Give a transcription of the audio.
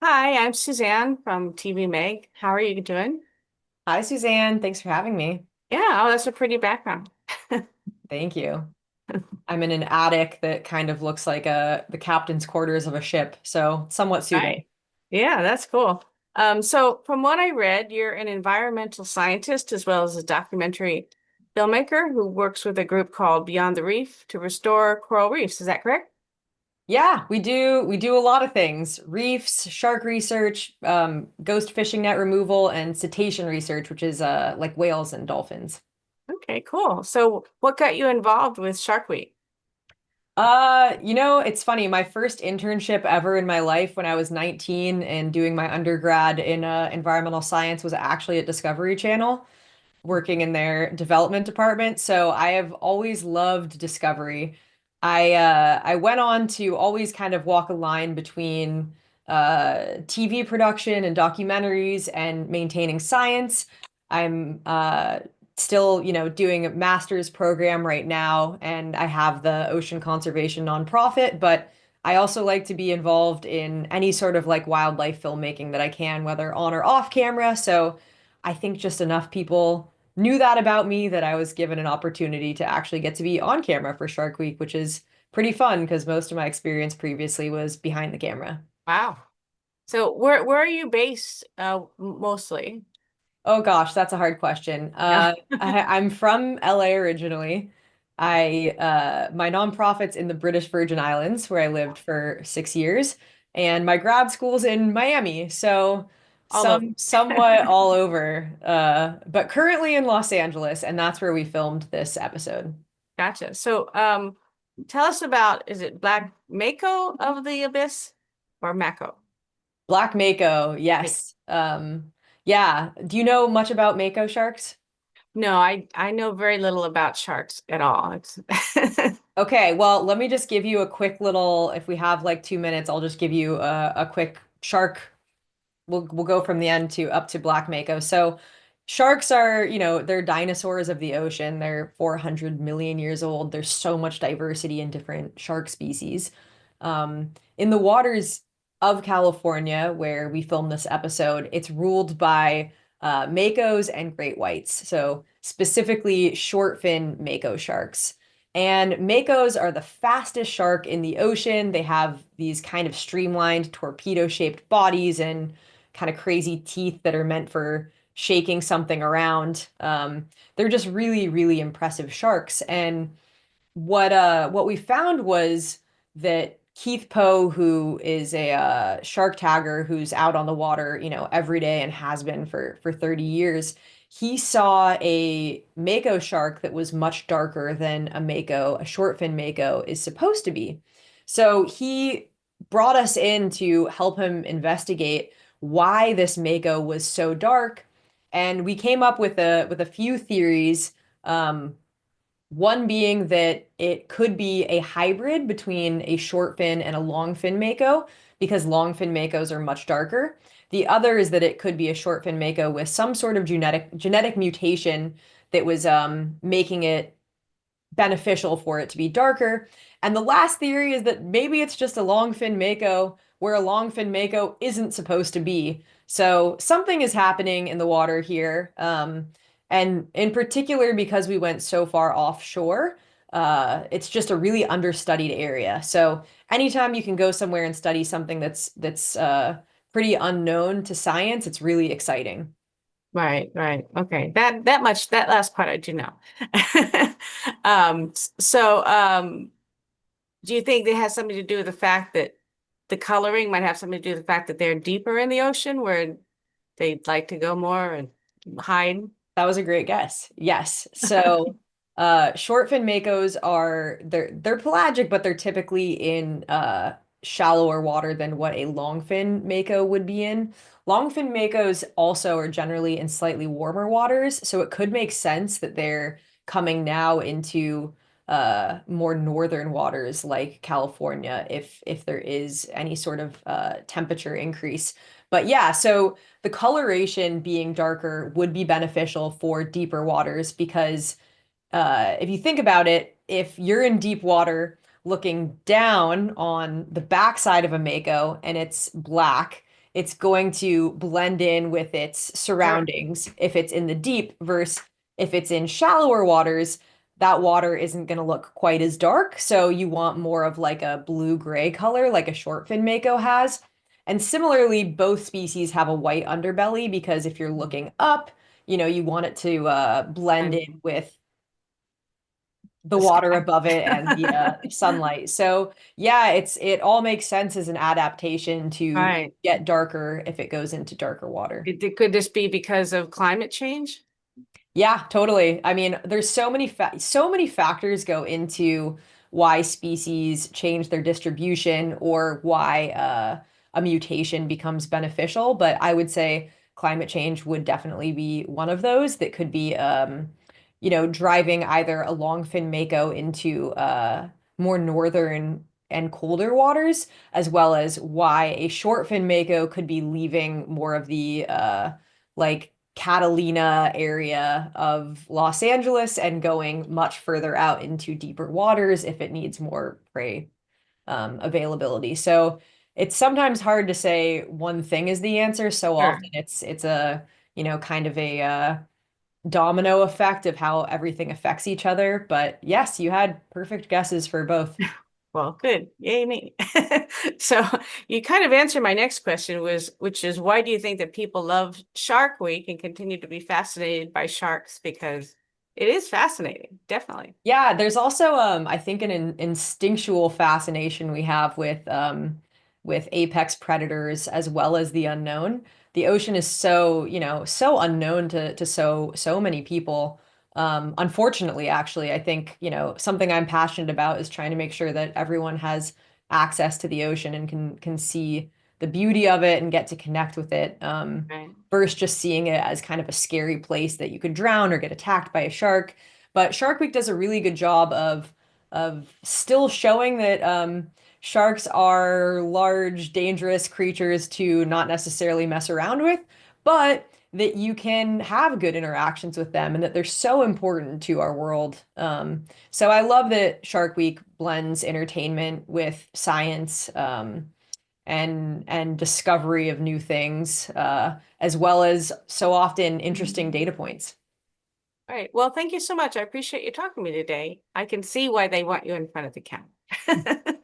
Hi, I'm Suzanne from TV Meg. How are you doing? Hi, Suzanne. Thanks for having me. Yeah, oh, that's a pretty background. Thank you. I'm in an attic that kind of looks like the captain's quarters of a ship, so somewhat suiting. Right. Yeah, that's cool. So from what I read, you're an environmental scientist as well as a documentary filmmaker who works with a group called Beyond the Reef to restore coral reefs. Is that correct? Yeah, we do a lot of things. Reefs, shark research, ghost fishing net removal, and cetacean research, which is like whales and dolphins. Okay, cool. So what got you involved with Shark Week? It's funny. My first internship ever in my life when I was 19 and doing my undergrad in environmental science was actually at Discovery Channel, working in their development department. So I have always loved Discovery. I went on to always kind of walk a line between TV production and documentaries and maintaining science. I'm still, doing a master's program right now, and I have the ocean conservation nonprofit, but I also like to be involved in any sort of like wildlife filmmaking that I can, whether on or off camera. So I think just enough people knew that about me that I was given an opportunity to actually get to be on camera for Shark Week, which is pretty fun because most of my experience previously was behind the camera. Wow. So where are you based mostly? Oh gosh, that's a hard question. Yeah. I'm from LA originally. My nonprofit's in the British Virgin Islands where I lived for 6 years, and my grad school's in Miami, so All over. somewhat all over. But currently in Los Angeles, and that's where we filmed this episode. Gotcha. So, tell us about, is it Black Mako of the Abyss or Mako? Black Mako, Mako. yes. Yeah. Do you know much about Mako sharks? No, I know very little about sharks at all. It's Okay, well, let me just give you a quick little, if we have like 2 minutes, I'll just give you a quick shark. We'll go from the end to up to Black Mako. So sharks are, they're dinosaurs of the ocean. They're 400 million years old. There's so much diversity in different shark species. In the waters of California, where we filmed this episode, it's ruled by Makos and great whites. So specifically short fin Mako sharks. And Makos are the fastest shark in the ocean. They have these kind of streamlined torpedo-shaped bodies and kind of crazy teeth that are meant for shaking something around. They're just really, really impressive sharks. And what we found was that Keith Poe, who is a shark tagger who's out on the water, every day and has been for 30 years, he saw a mako shark that was much darker than a mako, a short fin mako is supposed to be. So he brought us in to help him investigate why this mako was so dark, and we came up with a few theories. One being that it could be a hybrid between a short fin and a long fin mako because long fin makos are much darker. The other is that it could be a short fin mako with some sort of genetic mutation that was making it beneficial for it to be darker. And the last theory is that maybe it's just a longfin mako where a longfin mako isn't supposed to be. So something is happening in the water here. And in particular, because we went so far offshore, it's just a really understudied area. So anytime you can go somewhere and study something that's pretty unknown to science, it's really exciting. right, right. Okay. That last part I do know. So, do you think it has something to do with the fact that the coloring might have something to do with the fact that they're deeper in the ocean where they'd like to go more and hide? That was a great guess. Yes. So, short fin makos are they're pelagic, but they're typically in shallower water than what a longfin mako would be in. Longfin makos also are generally in slightly warmer waters, so it could make sense that they're coming now into more northern waters like California if there is any sort of temperature increase. But yeah, so the coloration being darker would be beneficial for deeper waters because if you think about it, if you're in deep water looking down on the backside of a mako and it's black, it's going to blend in with its Sure. surroundings if it's in the deep versus if it's in shallower waters. That water isn't going to look quite as dark. So you want more of like a blue-gray color, like a short fin mako has. And similarly, both species have a white underbelly because if you're looking up, you want it to blend And in with the the water sky. above it and the sunlight. So yeah, it all makes sense as an adaptation to Right. get darker if it goes into darker water. Could this be because of climate change? Yeah, totally. I mean, there's so many factors go into why species change their distribution or why a mutation becomes beneficial, but I would say climate change would definitely be one of those that could be driving either a longfin mako into more northern and colder waters, as well as why a shortfin mako could be leaving more of the like Catalina area of Los Angeles and going much further out into deeper waters if it needs more prey availability. So it's sometimes hard to say one thing is the answer. So Sure. often it's a kind of a domino effect of how everything affects each other. But yes, you had perfect guesses for both. Well, good. Yay, me. So you kind of answered my next question which is why do you think that people love Shark Week and continue to be fascinated by sharks? Because it is fascinating, definitely. Yeah, there's also I think an instinctual fascination we have with apex predators as well as the unknown. The ocean is so unknown to so many people. Unfortunately, actually, I think, something I'm passionate about is trying to make sure that everyone has access to the ocean and can see the beauty of it and get to connect with it. Right. Versus just seeing it as kind of a scary place that you could drown or get attacked by a shark. But Shark Week does a really good job of still showing that sharks are large, dangerous creatures to not necessarily mess around with, but that you can have good interactions with them and that they're so important to our world. So I love that Shark Week blends entertainment with science, and discovery of new things, as well as so often interesting data points. All right. Well, thank you so much. I appreciate you talking to me today. I can see why they want you in front of the camera.